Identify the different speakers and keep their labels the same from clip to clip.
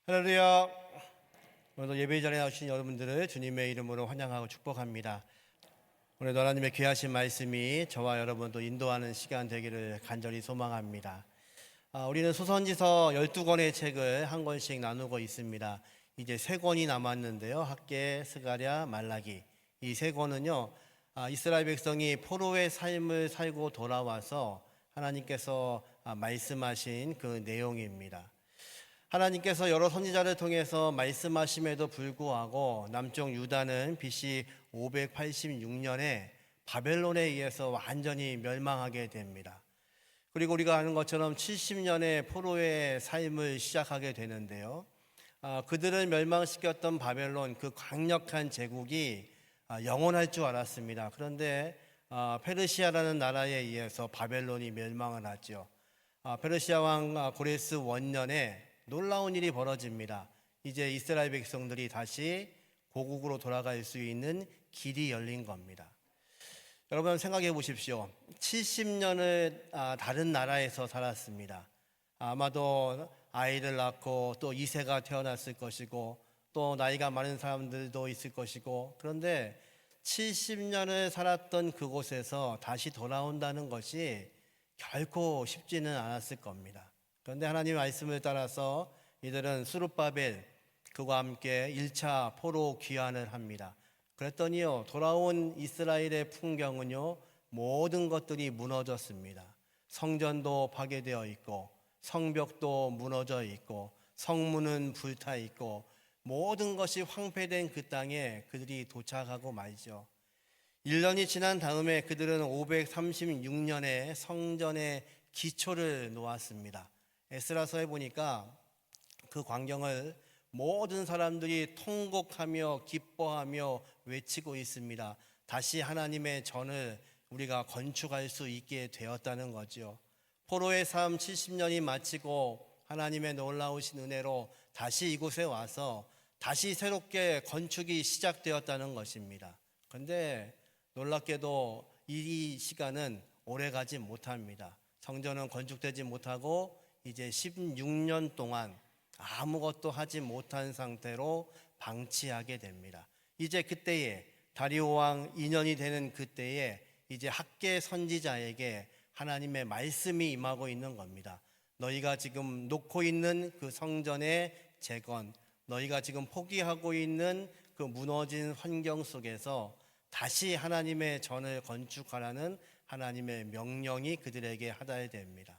Speaker 1: 할렐루야. 오늘도 예배 자리에 나오신 여러분들을 주님의 이름으로 환영하고 축복합니다. 오늘도 하나님의 귀하신 말씀이 저와 여러분도 인도하는 시간 되기를 간절히 소망합니다. 우리는 소선지서 12권의 책을 한 권씩 나누고 있습니다. 이제 3권이 남았는데요. 학개, 스가랴, 말라기. 이 3권은요, 이스라엘 백성이 포로의 삶을 살고 돌아와서 하나님께서 말씀하신 그 내용입니다. 하나님께서 여러 선지자를 통해서 말씀하심에도 불구하고 남쪽 유다는 BC 586년에 바벨론에 의해서 완전히 멸망하게 됩니다. 그리고 우리가 아는 것처럼 70년의 포로의 삶을 시작하게 되는데요. 그들을 멸망시켰던 바벨론, 그 강력한 제국이 영원할 줄 알았습니다. 그런데 페르시아라는 나라에 의해서 바벨론이 멸망을 하죠. 페르시아 왕 고레스 원년에 놀라운 일이 벌어집니다. 이제 이스라엘 백성들이 다시 고국으로 돌아갈 수 있는 길이 열린 겁니다. 여러분 생각해 보십시오. 70년을 다른 나라에서 살았습니다. 아마도 아이를 낳고 또 2세가 태어났을 것이고 또 나이가 많은 사람들도 있을 것이고, 그런데 70년을 살았던 그곳에서 다시 돌아온다는 것이 결코 쉽지는 않았을 겁니다. 그런데 하나님의 말씀을 따라서 이들은 스룹바벨 그와 함께 1차 포로 귀환을 합니다. 그랬더니요, 돌아온 이스라엘의 풍경은요, 모든 것들이 무너졌습니다. 성전도 파괴되어 있고 성벽도 무너져 있고 성문은 불타 있고 모든 것이 황폐된 그 땅에 그들이 도착하고 말죠. 1년이 지난 다음에 그들은 536년에 성전의 기초를 놓았습니다. 에스라서에 보니까 그 광경을 모든 사람들이 통곡하며 기뻐하며 외치고 있습니다. 다시 하나님의 전을 우리가 건축할 수 있게 되었다는 거죠. 포로의 삶 70년이 마치고 하나님의 놀라우신 은혜로 다시 이곳에 와서 다시 새롭게 건축이 시작되었다는 것입니다. 그런데 놀랍게도 이 시간은 오래가지 못합니다. 성전은 건축되지 못하고 이제 16년 동안 아무것도 하지 못한 상태로 방치하게 됩니다. 이제 그때에 다리오 왕 2년이 되는 그때에 이제 학개 선지자에게 하나님의 말씀이 임하고 있는 겁니다. 너희가 지금 놓고 있는 그 성전의 재건, 너희가 지금 포기하고 있는 그 무너진 환경 속에서 다시 하나님의 전을 건축하라는 하나님의 명령이 그들에게 하달야 됩니다.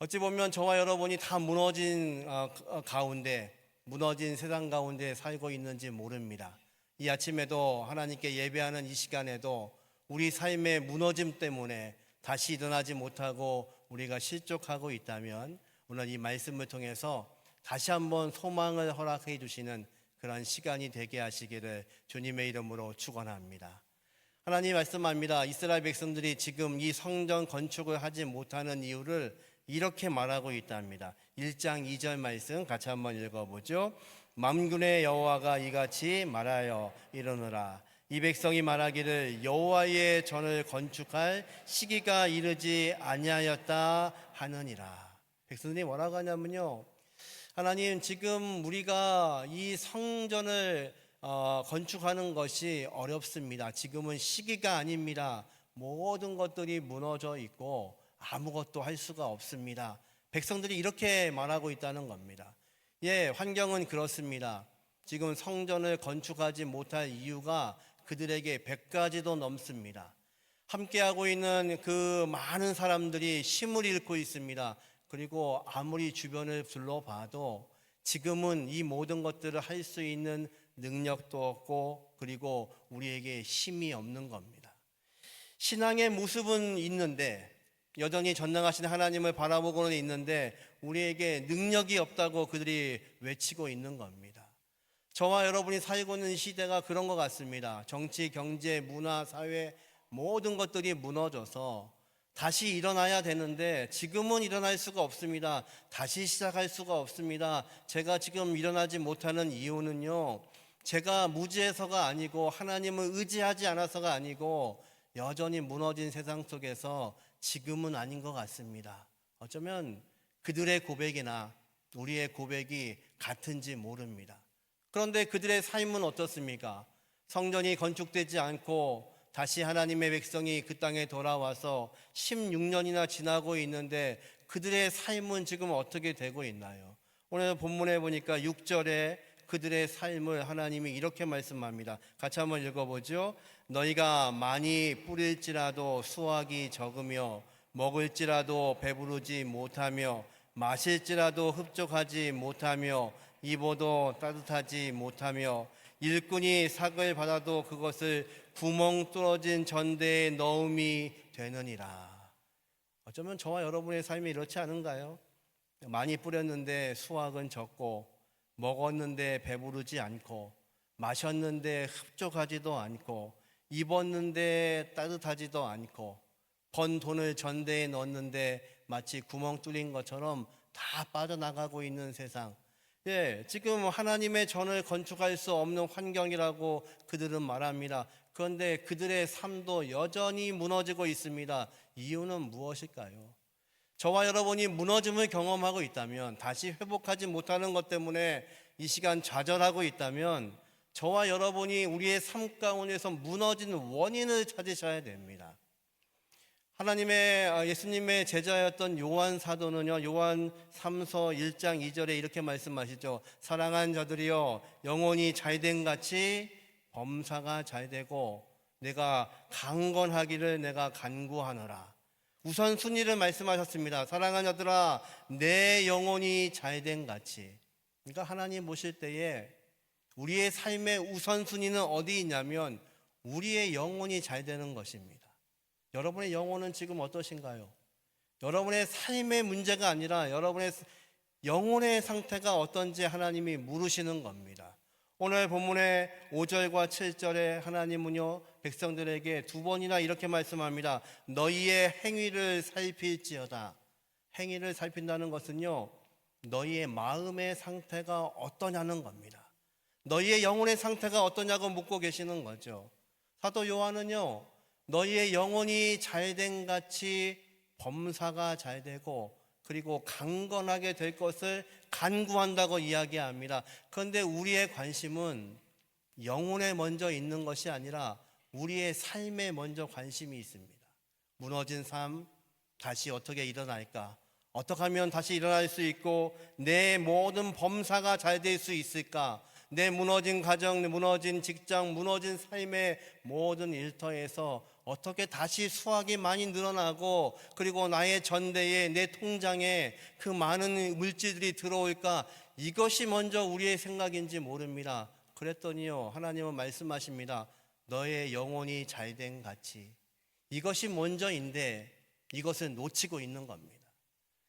Speaker 1: 어찌 보면 저와 여러분이 다 무너진 가운데, 무너진 세상 가운데 살고 있는지 모릅니다. 이 아침에도 하나님께 예배하는 이 시간에도 우리 삶의 무너짐 때문에 다시 일어나지 못하고 우리가 실족하고 있다면 오늘 이 말씀을 통해서 다시 한번 소망을 허락해 주시는 그런 시간이 되게 하시기를 주님의 이름으로 축원합니다. 하나님 말씀합니다. 이스라엘 백성들이 지금 이 성전 건축을 하지 못하는 이유를 이렇게 말하고 있답니다. 1장 2절 말씀 같이 한번 읽어보죠. 만군의 여호와가 이같이 말하여 이르노라. 이 백성이 말하기를 여호와의 전을 건축할 시기가 이르지 아니하였다 하느니라. 백성들이 뭐라고 하냐면요, 하나님 지금 우리가 이 성전을 건축하는 것이 어렵습니다. 지금은 시기가 아닙니다. 모든 것들이 무너져 있고 아무것도 할 수가 없습니다. 백성들이 이렇게 말하고 있다는 겁니다. 환경은 그렇습니다. 지금 성전을 건축하지 못할 이유가 그들에게 100가지도 넘습니다. 함께하고 있는 그 많은 사람들이 힘을 잃고 있습니다. 그리고 아무리 주변을 둘러봐도 지금은 이 모든 것들을 할 수 있는 능력도 없고 그리고 우리에게 힘이 없는 겁니다. 신앙의 모습은 있는데, 여전히 전능하신 하나님을 바라보고는 있는데 우리에게 능력이 없다고 그들이 외치고 있는 겁니다. 저와 여러분이 살고 있는 시대가 그런 것 같습니다. 정치, 경제, 문화, 사회 모든 것들이 무너져서 다시 일어나야 되는데 지금은 일어날 수가 없습니다. 다시 시작할 수가 없습니다. 제가 지금 일어나지 못하는 이유는요, 제가 무지해서가 아니고 하나님을 의지하지 않아서가 아니고 여전히 무너진 세상 속에서 지금은 아닌 것 같습니다. 어쩌면 그들의 고백이나 우리의 고백이 같은지 모릅니다. 그런데 그들의 삶은 어떻습니까? 성전이 건축되지 않고 다시 하나님의 백성이 그 땅에 돌아와서 16년이나 지나고 있는데 그들의 삶은 지금 어떻게 되고 있나요? 오늘 본문에 보니까 6절에 그들의 삶을 하나님이 이렇게 말씀합니다. 같이 한번 읽어보죠. 너희가 많이 뿌릴지라도 수확이 적으며 먹을지라도 배부르지 못하며 마실지라도 흡족하지 못하며 입어도 따뜻하지 못하며 일꾼이 삭을 받아도 그것을 구멍 뚫어진 전대에 넣음이 되느니라. 어쩌면 저와 여러분의 삶이 이렇지 않은가요? 많이 뿌렸는데 수확은 적고 먹었는데 배부르지 않고 마셨는데 흡족하지도 않고 입었는데 따뜻하지도 않고 번 돈을 전대에 넣었는데 마치 구멍 뚫린 것처럼 다 빠져나가고 있는 세상. 지금 하나님의 전을 건축할 수 없는 환경이라고 그들은 말합니다. 그런데 그들의 삶도 여전히 무너지고 있습니다. 이유는 무엇일까요? 저와 여러분이 무너짐을 경험하고 있다면, 다시 회복하지 못하는 것 때문에 이 시간 좌절하고 있다면, 저와 여러분이 우리의 삶 가운데서 무너진 원인을 찾으셔야 됩니다. 예수님의 제자였던 요한 사도는요, 요한 3서 1장 2절에 이렇게 말씀하시죠. 사랑한 자들이여, 영혼이 잘된 같이 범사가 잘되고 내가 강건하기를 내가 간구하노라. 우선순위를 말씀하셨습니다. 사랑하는 자들아, 내 영혼이 잘된 같이. 그러니까 하나님 모실 때에 우리의 삶의 우선순위는 어디 있냐면 우리의 영혼이 잘 되는 것입니다. 여러분의 영혼은 지금 어떠신가요? 여러분의 삶의 문제가 아니라 여러분의 영혼의 상태가 어떤지 하나님이 물으시는 겁니다. 오늘 본문의 5절과 7절에 하나님은요, 백성들에게 두 번이나 이렇게 말씀합니다. 너희의 행위를 살필지어다. 행위를 살핀다는 것은요, 너희의 마음의 상태가 어떠냐는 겁니다. 너희의 영혼의 상태가 어떠냐고 묻고 계시는 거죠. 사도 요한은요, 너희의 영혼이 잘된 같이 범사가 잘되고 그리고 강건하게 될 것을 간구한다고 이야기합니다. 그런데 우리의 관심은 영혼에 먼저 있는 것이 아니라 우리의 삶에 먼저 관심이 있습니다. 무너진 삶, 다시 어떻게 일어날까? 어떻게 하면 다시 일어날 수 있고 내 모든 범사가 잘 될 수 있을까? 내 무너진 가정, 무너진 직장, 무너진 삶의 모든 일터에서 어떻게 다시 수확이 많이 늘어나고 그리고 나의 전대에 내 통장에 그 많은 물질들이 들어올까? 이것이 먼저 우리의 생각인지 모릅니다. 그랬더니요, 하나님은 말씀하십니다. 너의 영혼이 잘된 같이. 이것이 먼저인데 이것을 놓치고 있는 겁니다.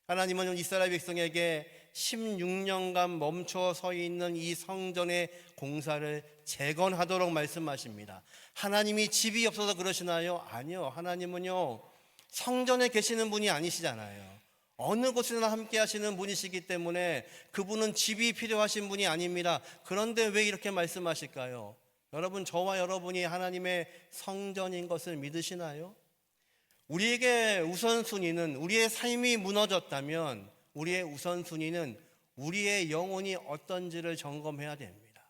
Speaker 1: 하나님은 이스라엘 백성에게 16년간 멈춰 서 있는 이 성전의 공사를 재건하도록 말씀하십니다. 하나님이 집이 없어서 그러시나요? 아니요. 하나님은요, 성전에 계시는 분이 아니시잖아요. 어느 곳이나 함께 하시는 분이시기 때문에 그분은 집이 필요하신 분이 아닙니다. 그런데 왜 이렇게 말씀하실까요? 여러분, 저와 여러분이 하나님의 성전인 것을 믿으시나요? 우리에게 우선순위는, 우리의 삶이 무너졌다면 우리의 우선순위는 우리의 영혼이 어떤지를 점검해야 됩니다.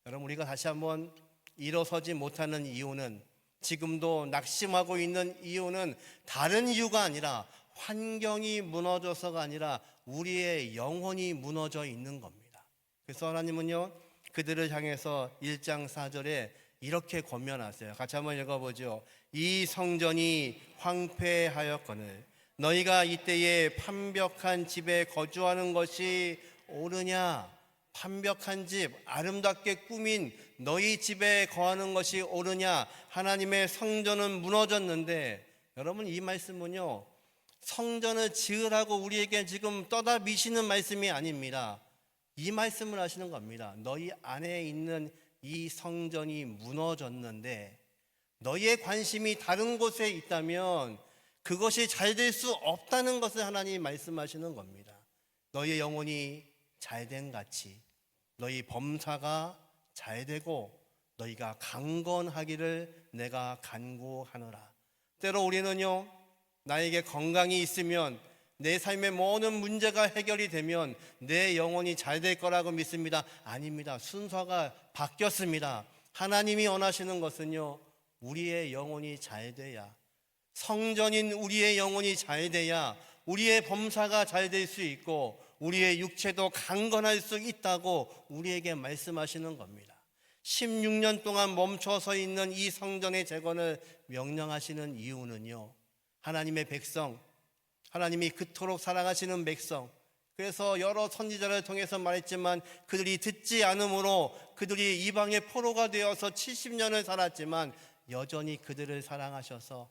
Speaker 1: 여러분, 우리가 다시 한번 일어서지 못하는 이유는, 지금도 낙심하고 있는 이유는 다른 이유가 아니라 환경이 무너져서가 아니라 우리의 영혼이 무너져 있는 겁니다. 그래서 하나님은요, 그들을 향해서 1장 4절에 이렇게 권면하세요. 같이 한번 읽어보죠. 이 성전이 황폐하였거늘 너희가 이때에 판벽한 집에 거주하는 것이 옳으냐? 판벽한 집, 아름답게 꾸민 너희 집에 거하는 것이 옳으냐? 하나님의 성전은 무너졌는데, 여러분, 이 말씀은요, 성전을 지으라고 우리에게 지금 떠다 미시는 말씀이 아닙니다. 이 말씀을 하시는 겁니다. 너희 안에 있는 이 성전이 무너졌는데 너희의 관심이 다른 곳에 있다면 그것이 잘 될 수 없다는 것을 하나님이 말씀하시는 겁니다. 너희의 영혼이 잘된 같이 너희 범사가 잘되고 너희가 강건하기를 내가 간구하노라. 때로 우리는요, 나에게 건강이 있으면 내 삶의 모든 문제가 해결이 되면 내 영혼이 잘 될 거라고 믿습니다. 아닙니다. 순서가 바뀌었습니다. 하나님이 원하시는 것은요, 우리의 영혼이 잘 돼야, 성전인 우리의 영혼이 잘 돼야 우리의 범사가 잘 될 수 있고 우리의 육체도 강건할 수 있다고 우리에게 말씀하시는 겁니다. 16년 동안 멈춰서 있는 이 성전의 재건을 명령하시는 이유는요, 하나님의 백성, 하나님이 그토록 사랑하시는 백성, 그래서 여러 선지자를 통해서 말했지만 그들이 듣지 않으므로 그들이 이방의 포로가 되어서 70년을 살았지만 여전히 그들을 사랑하셔서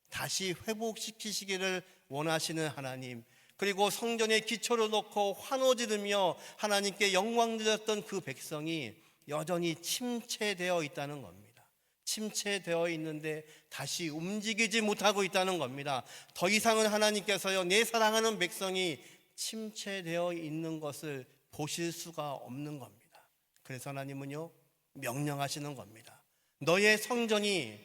Speaker 1: 다시 회복시키시기를 원하시는 하나님, 그리고 성전의 기초를 놓고 환호 지르며 하나님께 영광 드렸던 그 백성이 여전히 침체되어 있다는 겁니다. 침체되어 있는데 다시 움직이지 못하고 있다는 겁니다. 더 이상은 하나님께서요, 내 사랑하는 백성이 침체되어 있는 것을 보실 수가 없는 겁니다. 그래서 하나님은요, 명령하시는 겁니다. 너의 성전이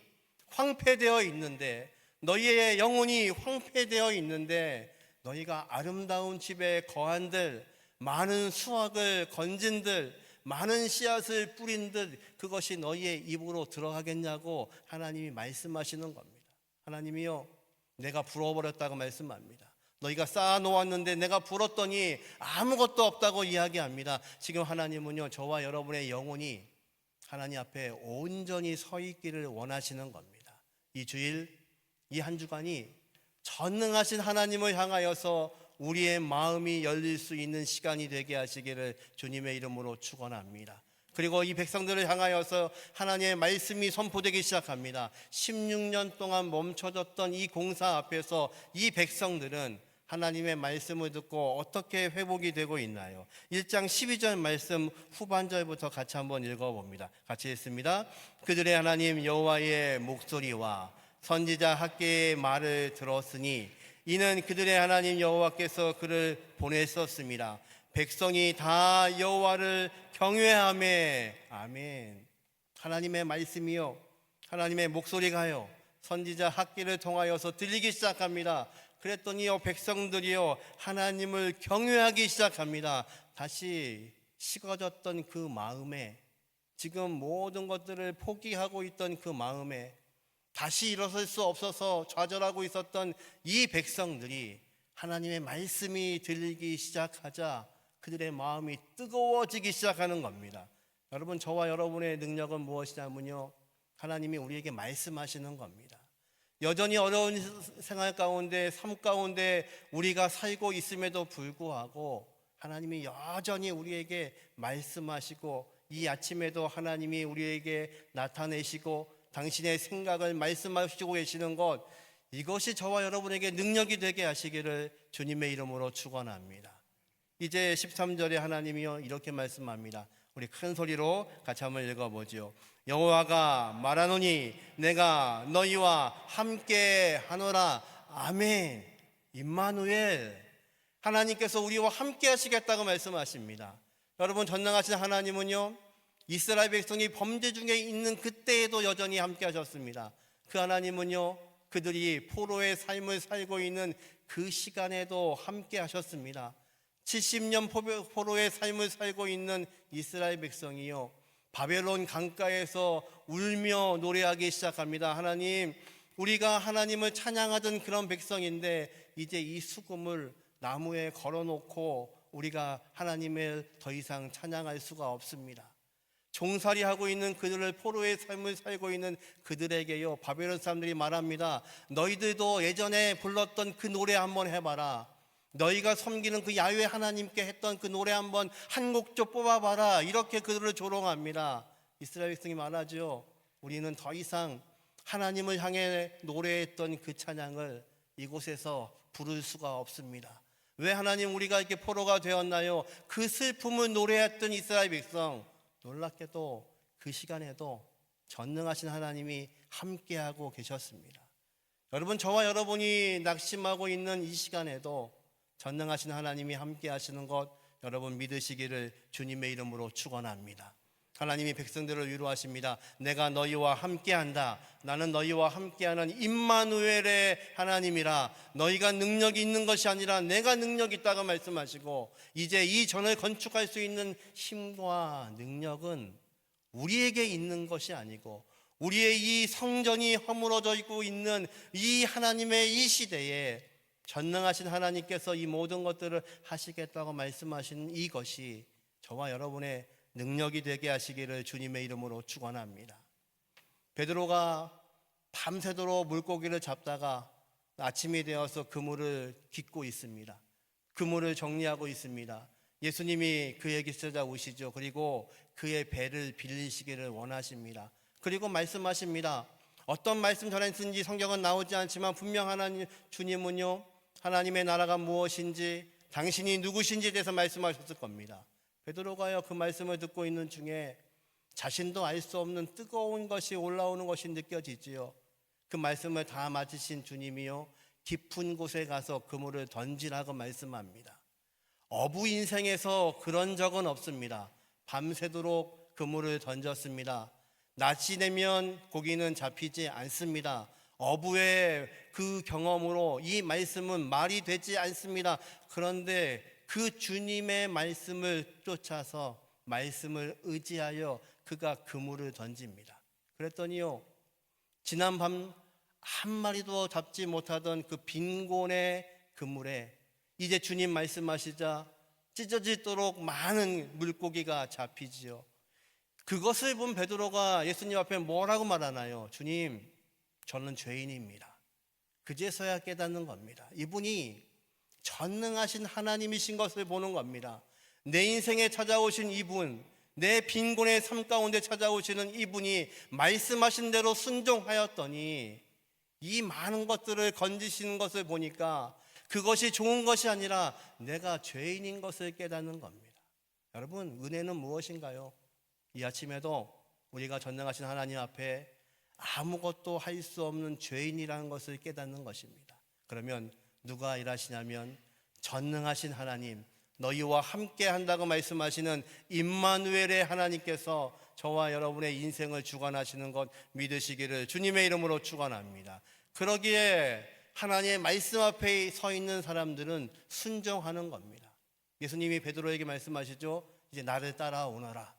Speaker 1: 황폐되어 있는데, 너희의 영혼이 황폐되어 있는데 너희가 아름다운 집에 거한들, 많은 수확을 건진들, 많은 씨앗을 뿌린들 그것이 너희의 입으로 들어가겠냐고 하나님이 말씀하시는 겁니다. 하나님이요, 내가 불어버렸다고 말씀합니다. 너희가 쌓아놓았는데 내가 불었더니 아무것도 없다고 이야기합니다. 지금 하나님은요, 저와 여러분의 영혼이 하나님 앞에 온전히 서 있기를 원하시는 겁니다. 이 주일, 이 한 주간이 전능하신 하나님을 향하여서 우리의 마음이 열릴 수 있는 시간이 되게 하시기를 주님의 이름으로 축원합니다. 그리고 이 백성들을 향하여서 하나님의 말씀이 선포되기 시작합니다. 16년 동안 멈춰졌던 이 공사 앞에서 이 백성들은 하나님의 말씀을 듣고 어떻게 회복이 되고 있나요? 1장 12절 말씀 후반절부터 같이 한번 읽어봅니다. 같이 읽습니다. 그들의 하나님 여호와의 목소리와 선지자 학개의 말을 들었으니 이는 그들의 하나님 여호와께서 그를 보냈었습니다. 백성이 다 여호와를 경외하며. 아멘. 하나님의 말씀이요, 하나님의 목소리가요, 선지자 학개를 통하여서 들리기 시작합니다. 그랬더니요, 백성들이요, 하나님을 경외하기 시작합니다. 다시 식어졌던 그 마음에, 지금 모든 것들을 포기하고 있던 그 마음에 다시 일어설 수 없어서 좌절하고 있었던 이 백성들이 하나님의 말씀이 들리기 시작하자 그들의 마음이 뜨거워지기 시작하는 겁니다. 여러분, 저와 여러분의 능력은 무엇이냐면요, 하나님이 우리에게 말씀하시는 겁니다. 여전히 어려운 생활 가운데, 삶 가운데 우리가 살고 있음에도 불구하고 하나님이 여전히 우리에게 말씀하시고, 이 아침에도 하나님이 우리에게 나타내시고 당신의 생각을 말씀하시고 계시는 것, 이것이 저와 여러분에게 능력이 되게 하시기를 주님의 이름으로 축원합니다. 이제 13절에 하나님이요, 이렇게 말씀합니다. 우리 큰 소리로 같이 한번 읽어보죠. 여호와가 말하노니 내가 너희와 함께 하노라. 아멘. 임마누엘, 하나님께서 우리와 함께 하시겠다고 말씀하십니다. 여러분, 전능하신 하나님은요, 이스라엘 백성이 범죄 중에 있는 그때에도 여전히 함께 하셨습니다. 그 하나님은요, 그들이 포로의 삶을 살고 있는 그 시간에도 함께 하셨습니다. 70년 포로의 삶을 살고 있는 이스라엘 백성이요, 바벨론 강가에서 울며 노래하기 시작합니다. 하나님, 우리가 하나님을 찬양하던 그런 백성인데 이제 이 수금을 나무에 걸어놓고 우리가 하나님을 더 이상 찬양할 수가 없습니다. 종살이하고 있는 그들을, 포로의 삶을 살고 있는 그들에게요, 바벨론 사람들이 말합니다. 너희들도 예전에 불렀던 그 노래 한번 해봐라. 너희가 섬기는 그 야훼 하나님께 했던 그 노래 한번 한 곡 좀 뽑아봐라. 이렇게 그들을 조롱합니다. 이스라엘 백성이 말하죠. 우리는 더 이상 하나님을 향해 노래했던 그 찬양을 이곳에서 부를 수가 없습니다. 왜 하나님, 우리가 이렇게 포로가 되었나요? 그 슬픔을 노래했던 이스라엘 백성, 놀랍게도 그 시간에도 전능하신 하나님이 함께하고 계셨습니다. 여러분, 저와 여러분이 낙심하고 있는 이 시간에도 전능하신 하나님이 함께 하시는 것, 여러분 믿으시기를 주님의 이름으로 축원합니다. 하나님이 백성들을 위로하십니다. 내가 너희와 함께한다. 나는 너희와 함께하는 임마누엘의 하나님이라. 너희가 능력이 있는 것이 아니라 내가 능력이 있다고 말씀하시고, 이제 이 전을 건축할 수 있는 힘과 능력은 우리에게 있는 것이 아니고 우리의 이 성전이 허물어져 있고 있는 이 하나님의 이 시대에 전능하신 하나님께서 이 모든 것들을 하시겠다고 말씀하신 이것이 저와 여러분의 능력이 되게 하시기를 주님의 이름으로 축원합니다. 베드로가 밤새도록 물고기를 잡다가 아침이 되어서 그물을 깃고 있습니다. 그물을 정리하고 있습니다. 예수님이 그에게 찾아오시죠. 그리고 그의 배를 빌리시기를 원하십니다. 그리고 말씀하십니다. 어떤 말씀 전했는지 성경은 나오지 않지만 분명 하나님 주님은요, 하나님의 나라가 무엇인지 당신이 누구신지에 대해서 말씀하셨을 겁니다. 베드로가요, 그 말씀을 듣고 있는 중에 자신도 알 수 없는 뜨거운 것이 올라오는 것이 느껴지지요. 그 말씀을 다 마치신 주님이요, 깊은 곳에 가서 그물을 던지라고 말씀합니다. 어부 인생에서 그런 적은 없습니다. 밤새도록 그물을 던졌습니다. 낮이 되면 고기는 잡히지 않습니다. 어부의 그 경험으로 이 말씀은 말이 되지 않습니다. 그런데 그 주님의 말씀을 쫓아서 말씀을 의지하여 그가 그물을 던집니다. 그랬더니요, 지난 밤 한 마리도 잡지 못하던 그 빈곤의 그물에 이제 주님 말씀하시자 찢어지도록 많은 물고기가 잡히지요. 그것을 본 베드로가 예수님 앞에 뭐라고 말하나요? 주님, 저는 죄인입니다. 그제서야 깨닫는 겁니다. 이분이 전능하신 하나님이신 것을 보는 겁니다. 내 인생에 찾아오신 이분, 내 빈곤의 삶 가운데 찾아오시는 이분이 말씀하신 대로 순종하였더니 이 많은 것들을 건지시는 것을 보니까 그것이 좋은 것이 아니라 내가 죄인인 것을 깨닫는 겁니다. 여러분, 은혜는 무엇인가요? 이 아침에도 우리가 전능하신 하나님 앞에 아무것도 할 수 없는 죄인이라는 것을 깨닫는 것입니다. 그러면 누가 일하시냐면 전능하신 하나님, 너희와 함께 한다고 말씀하시는 임마누엘의 하나님께서 저와 여러분의 인생을 주관하시는 것 믿으시기를 주님의 이름으로 축원합니다. 그러기에 하나님의 말씀 앞에 서 있는 사람들은 순종하는 겁니다. 예수님이 베드로에게 말씀하시죠. 이제 나를 따라오너라.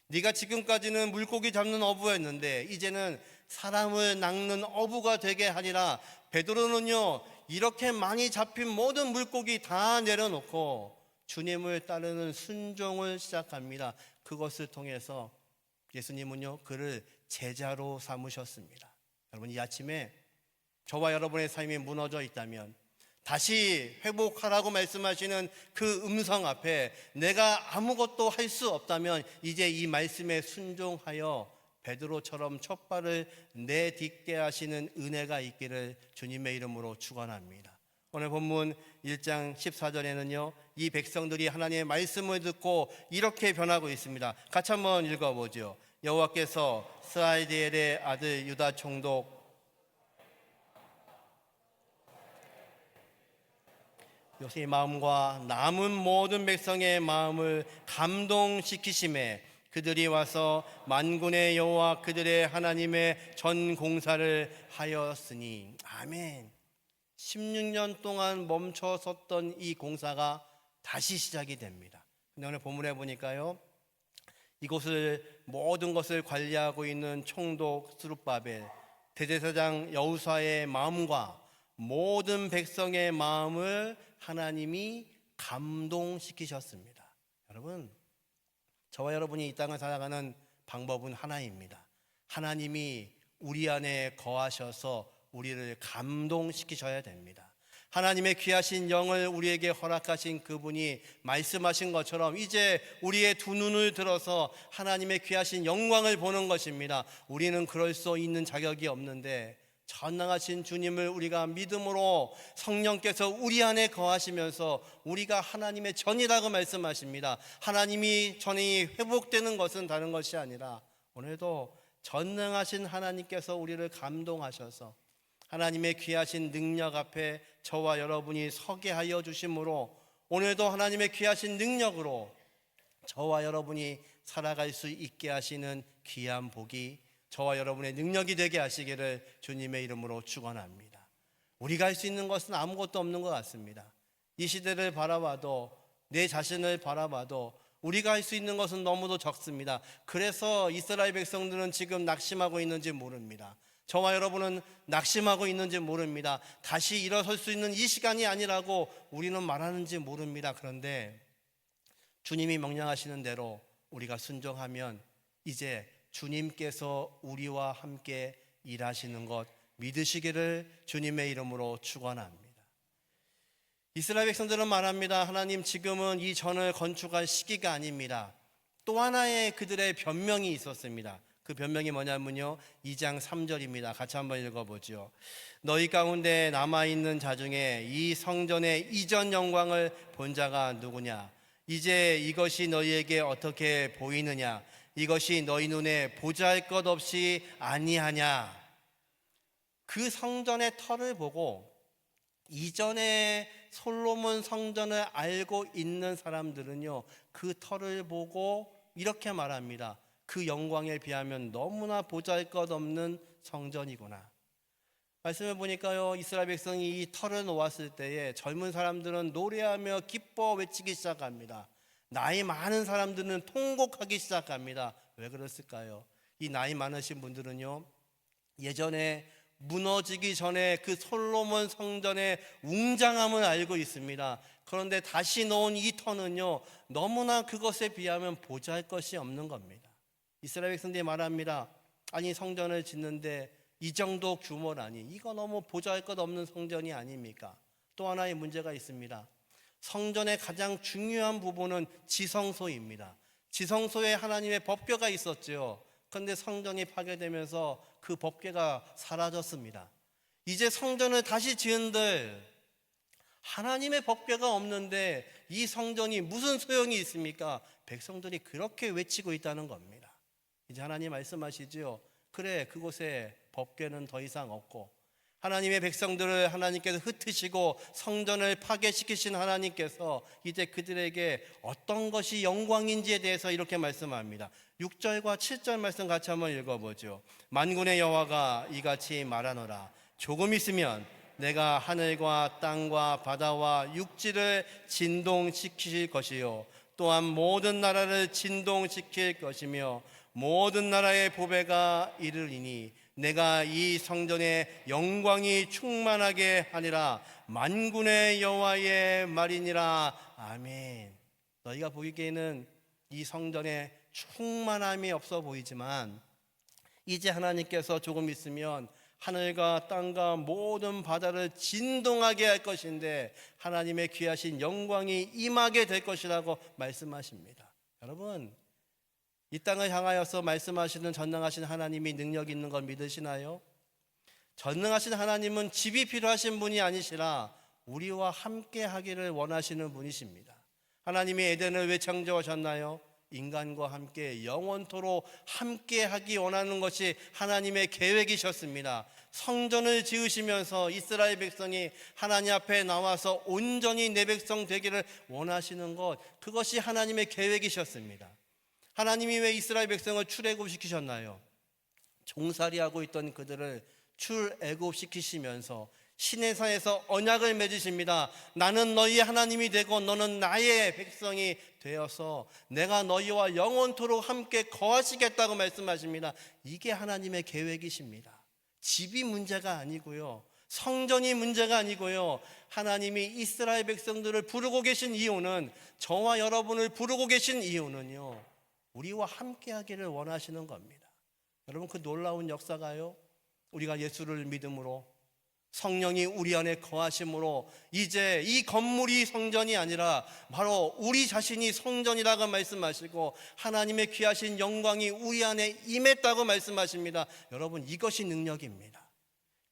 Speaker 1: 네가 지금까지는 물고기 잡는 어부였는데 이제는 사람을 낚는 어부가 되게 하리라. 베드로는요, 이렇게 많이 잡힌 모든 물고기 다 내려놓고 주님을 따르는 순종을 시작합니다. 그것을 통해서 예수님은요, 그를 제자로 삼으셨습니다. 여러분, 이 아침에 저와 여러분의 삶이 무너져 있다면 다시 회복하라고 말씀하시는 그 음성 앞에 내가 아무것도 할 수 없다면 이제 이 말씀에 순종하여 베드로처럼 첫 발을 내딛게 하시는 은혜가 있기를 주님의 이름으로 축원합니다. 오늘 본문 1장 14절에는요, 이 백성들이 하나님의 말씀을 듣고 이렇게 변하고 있습니다. 같이 한번 읽어보죠. 여호와께서 스알디엘의 아들 유다 총독 요셉의 마음과 남은 모든 백성의 마음을 감동시키심에 그들이 와서 만군의 여호와 그들의 하나님의 전 공사를 하였으니. 아멘. 16년 동안 멈춰섰던 이 공사가 다시 시작이 됩니다. 근데 오늘 본문에 보니까요, 이곳을 모든 것을 관리하고 있는 총독 스룹바벨, 대제사장 여호수아의 마음과 모든 백성의 마음을 하나님이 감동시키셨습니다. 여러분, 저와 여러분이 이 땅을 살아가는 방법은 하나입니다. 하나님이 우리 안에 거하셔서 우리를 감동시키셔야 됩니다. 하나님의 귀하신 영을 우리에게 허락하신 그분이 말씀하신 것처럼 이제 우리의 두 눈을 들어서 하나님의 귀하신 영광을 보는 것입니다. 우리는 그럴 수 있는 자격이 없는데 전능하신 주님을 우리가 믿음으로 성령께서 우리 안에 거하시면서 우리가 하나님의 전이라고 말씀하십니다. 하나님이 전이 회복되는 것은 다른 것이 아니라 오늘도 전능하신 하나님께서 우리를 감동하셔서 하나님의 귀하신 능력 앞에 저와 여러분이 서게 하여 주심으로 오늘도 하나님의 귀하신 능력으로 저와 여러분이 살아갈 수 있게 하시는 귀한 복이 저와 여러분의 능력이 되게 하시기를 주님의 이름으로 축원합니다. 우리가 할 수 있는 것은 아무것도 없는 것 같습니다. 이 시대를 바라봐도, 내 자신을 바라봐도 우리가 할 수 있는 것은 너무도 적습니다. 그래서 이스라엘 백성들은 지금 낙심하고 있는지 모릅니다. 저와 여러분은 낙심하고 있는지 모릅니다. 다시 일어설 수 있는 이 시간이 아니라고 우리는 말하는지 모릅니다. 그런데 주님이 명령하시는 대로 우리가 순종하면 이제 주님께서 우리와 함께 일하시는 것 믿으시기를 주님의 이름으로 축원합니다. 이스라엘 백성들은 말합니다. 하나님, 지금은 이 전을 건축할 시기가 아닙니다. 또 하나의 그들의 변명이 있었습니다. 그 변명이 뭐냐면요, 2장 3절입니다. 같이 한번 읽어보죠. 너희 가운데 남아있는 자 중에 이 성전의 이전 영광을 본 자가 누구냐? 이제 이것이 너희에게 어떻게 보이느냐? 이것이 너희 눈에 보잘것없이 아니하냐? 그 성전의 터를 보고 이전에 솔로몬 성전을 알고 있는 사람들은요, 그 터를 보고 이렇게 말합니다. 그 영광에 비하면 너무나 보잘것없는 성전이구나. 말씀을 보니까요, 이스라엘 백성이 이 터를 놓았을 때에 젊은 사람들은 노래하며 기뻐 외치기 시작합니다. 나이 많은 사람들은 통곡하기 시작합니다. 왜 그랬을까요? 이 나이 많으신 분들은요, 예전에 무너지기 전에 그 솔로몬 성전의 웅장함을 알고 있습니다. 그런데 다시 놓은 이 터는요, 너무나 그것에 비하면 보잘것이 없는 겁니다. 이스라엘 백성들이 말합니다. 아니, 성전을 짓는데 이 정도 규모라니, 이거 너무 보잘것없는 성전이 아닙니까? 또 하나의 문제가 있습니다. 성전의 가장 중요한 부분은 지성소입니다. 지성소에 하나님의 법궤가 있었죠. 그런데 성전이 파괴되면서 그 법궤가 사라졌습니다. 이제 성전을 다시 지은들 하나님의 법궤가 없는데 이 성전이 무슨 소용이 있습니까? 백성들이 그렇게 외치고 있다는 겁니다. 이제 하나님 말씀하시죠. 그래, 그곳에 법궤는 더 이상 없고 하나님의 백성들을 하나님께서 흩으시고 성전을 파괴시키신 하나님께서 이제 그들에게 어떤 것이 영광인지에 대해서 이렇게 말씀합니다. 6절과 7절 말씀 같이 한번 읽어보죠. 만군의 여호와가 이같이 말하노라. 조금 있으면 내가 하늘과 땅과 바다와 육지를 진동시킬 것이요 또한 모든 나라를 진동시킬 것이며 모든 나라의 보배가 이르리니 내가 이 성전에 영광이 충만하게 하니라. 만군의 여호와의 말이니라. 아멘. 너희가 보기에는 이 성전에 충만함이 없어 보이지만 이제 하나님께서 조금 있으면 하늘과 땅과 모든 바다를 진동하게 할 것인데 하나님의 귀하신 영광이 임하게 될 것이라고 말씀하십니다. 여러분, 이 땅을 향하여서 말씀하시는 전능하신 하나님이 능력 있는 걸 믿으시나요? 전능하신 하나님은 집이 필요하신 분이 아니시라 우리와 함께 하기를 원하시는 분이십니다. 하나님이 에덴을 왜 창조하셨나요? 인간과 함께 영원토록 함께 하기 원하는 것이 하나님의 계획이셨습니다. 성전을 지으시면서 이스라엘 백성이 하나님 앞에 나와서 온전히 내 백성 되기를 원하시는 것, 그것이 하나님의 계획이셨습니다. 하나님이 왜 이스라엘 백성을 출애굽시키셨나요? 종살이하고 있던 그들을 출애굽시키시면서 시내산에서 언약을 맺으십니다. 나는 너희의 하나님이 되고 너는 나의 백성이 되어서 내가 너희와 영원토록 함께 거하시겠다고 말씀하십니다. 이게 하나님의 계획이십니다. 집이 문제가 아니고요, 성전이 문제가 아니고요, 하나님이 이스라엘 백성들을 부르고 계신 이유는, 저와 여러분을 부르고 계신 이유는요, 우리와 함께 하기를 원하시는 겁니다. 여러분, 그 놀라운 역사가요, 우리가 예수를 믿음으로 성령이 우리 안에 거하심으로 이제 이 건물이 성전이 아니라 바로 우리 자신이 성전이라고 말씀하시고 하나님의 귀하신 영광이 우리 안에 임했다고 말씀하십니다. 여러분, 이것이 능력입니다.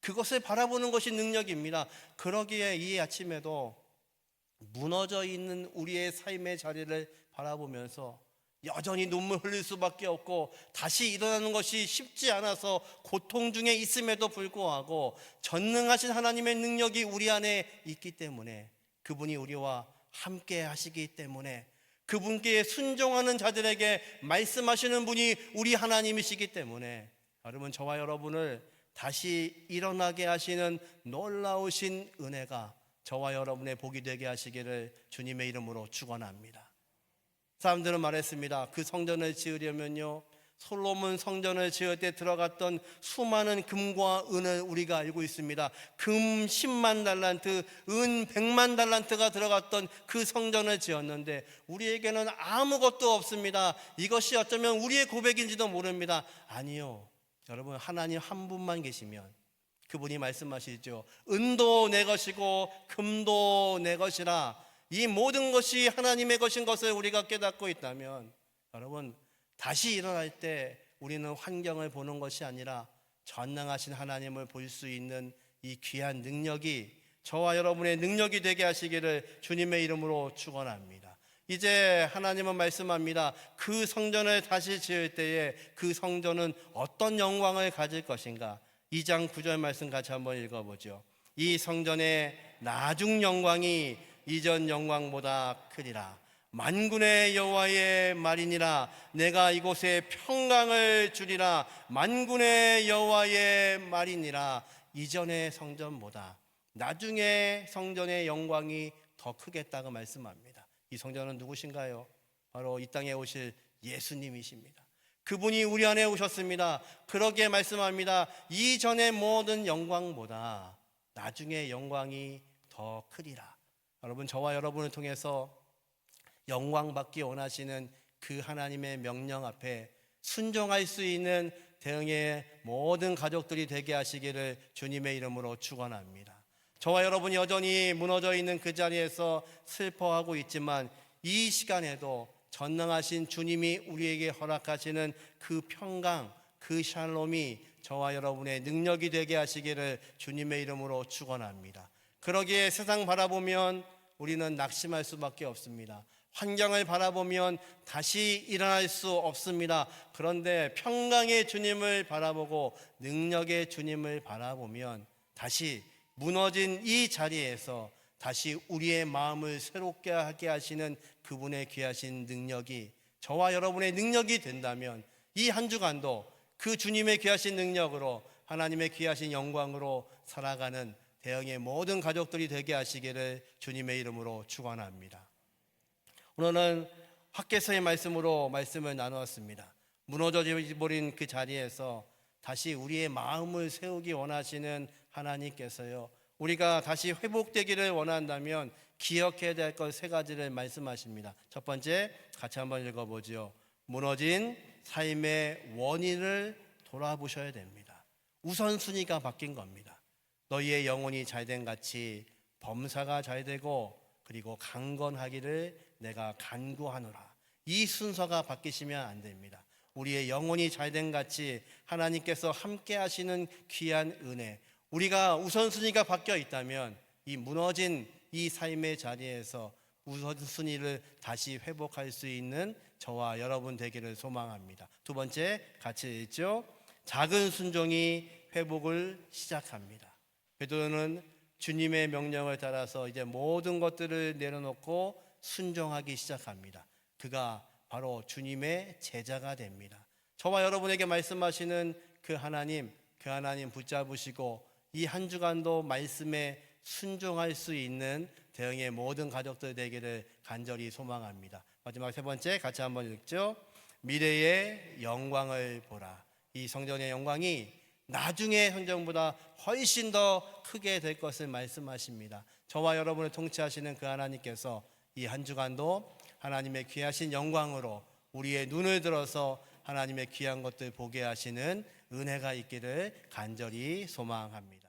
Speaker 1: 그것을 바라보는 것이 능력입니다. 그러기에 이 아침에도 무너져 있는 우리의 삶의 자리를 바라보면서 여전히 눈물 흘릴 수밖에 없고 다시 일어나는 것이 쉽지 않아서 고통 중에 있음에도 불구하고 전능하신 하나님의 능력이 우리 안에 있기 때문에, 그분이 우리와 함께 하시기 때문에, 그분께 순종하는 자들에게 말씀하시는 분이 우리 하나님이시기 때문에 여러분, 저와 여러분을 다시 일어나게 하시는 놀라우신 은혜가 저와 여러분의 복이 되게 하시기를 주님의 이름으로 축원합니다. 사람들은 말했습니다. 그 성전을 지으려면요, 솔로몬 성전을 지을 때 들어갔던 수많은 금과 은을 우리가 알고 있습니다. 금 10만 달란트, 은 100만 달란트가 들어갔던 그 성전을 지었는데 우리에게는 아무것도 없습니다. 이것이 어쩌면 우리의 고백인지도 모릅니다. 아니요, 여러분, 하나님 한 분만 계시면 그분이 말씀하시죠. 은도 내 것이고 금도 내 것이라. 이 모든 것이 하나님의 것인 것을 우리가 깨닫고 있다면 여러분, 다시 일어날 때 우리는 환경을 보는 것이 아니라 전능하신 하나님을 볼 수 있는 이 귀한 능력이 저와 여러분의 능력이 되게 하시기를 주님의 이름으로 축원합니다. 이제 하나님은 말씀합니다. 그 성전을 다시 지을 때에 그 성전은 어떤 영광을 가질 것인가? 2장 9절 말씀 같이 한번 읽어보죠. 이 성전의 나중 영광이 이전 영광보다 크리라. 만군의 여호와의 말이니라. 내가 이곳에 평강을 주리라. 만군의 여호와의 말이니라. 이전의 성전보다 나중에 성전의 영광이 더 크겠다고 말씀합니다. 이 성전은 누구신가요? 바로 이 땅에 오실 예수님이십니다. 그분이 우리 안에 오셨습니다. 그러기에 말씀합니다. 이전의 모든 영광보다 나중에 영광이 더 크리라. 여러분, 저와 여러분을 통해서 영광 받기 원하시는 그 하나님의 명령 앞에 순종할 수 있는 대응의 모든 가족들이 되게 하시기를 주님의 이름으로 축원합니다. 저와 여러분이 여전히 무너져 있는 그 자리에서 슬퍼하고 있지만 이 시간에도 전능하신 주님이 우리에게 허락하시는 그 평강, 그 샬롬이 저와 여러분의 능력이 되게 하시기를 주님의 이름으로 축원합니다. 그러기에 세상 바라보면 우리는 낙심할 수밖에 없습니다. 환경을 바라보면 다시 일어날 수 없습니다. 그런데 평강의 주님을 바라보고 능력의 주님을 바라보면 다시 무너진 이 자리에서 다시 우리의 마음을 새롭게 하게 하시는 그분의 귀하신 능력이 저와 여러분의 능력이 된다면 이 한 주간도 그 주님의 귀하신 능력으로 하나님의 귀하신 영광으로 살아가는 대형의 모든 가족들이 되게 하시기를 주님의 이름으로 축원합니다. 오늘은 학개서의 말씀으로 말씀을 나누었습니다. 무너져 버린 그 자리에서 다시 우리의 마음을 세우기 원하시는 하나님께서요, 우리가 다시 회복되기를 원한다면 기억해야 될 것 세 가지를 말씀하십니다. 첫 번째, 같이 한번 읽어보죠. 무너진 삶의 원인을 돌아보셔야 됩니다. 우선순위가 바뀐 겁니다. 너희의 영혼이 잘된 같이 범사가 잘되고 그리고 강건하기를 내가 간구하노라. 이 순서가 바뀌시면 안 됩니다. 우리의 영혼이 잘된 같이 하나님께서 함께 하시는 귀한 은혜, 우리가 우선순위가 바뀌어 있다면 이 무너진 이 삶의 자리에서 우선순위를 다시 회복할 수 있는 저와 여러분 되기를 소망합니다. 두 번째, 같이 읽죠. 작은 순종이 회복을 시작합니다. 베드로는 주님의 명령을 따라서 이제 모든 것들을 내려놓고 순종하기 시작합니다. 그가 바로 주님의 제자가 됩니다. 저와 여러분에게 말씀하시는 그 하나님 붙잡으시고 이 한 주간도 말씀에 순종할 수 있는 대형의 모든 가족들 되기를 간절히 소망합니다. 마지막 세 번째, 같이 한번 읽죠. 미래의 영광을 보라. 이 성전의 영광이 나중의 성전보다 훨씬 더 크게 될 것을 말씀하십니다. 저와 여러분을 통치하시는 그 하나님께서 이 한 주간도 하나님의 귀하신 영광으로 우리의 눈을 들어서 하나님의 귀한 것들 보게 하시는 은혜가 있기를 간절히 소망합니다.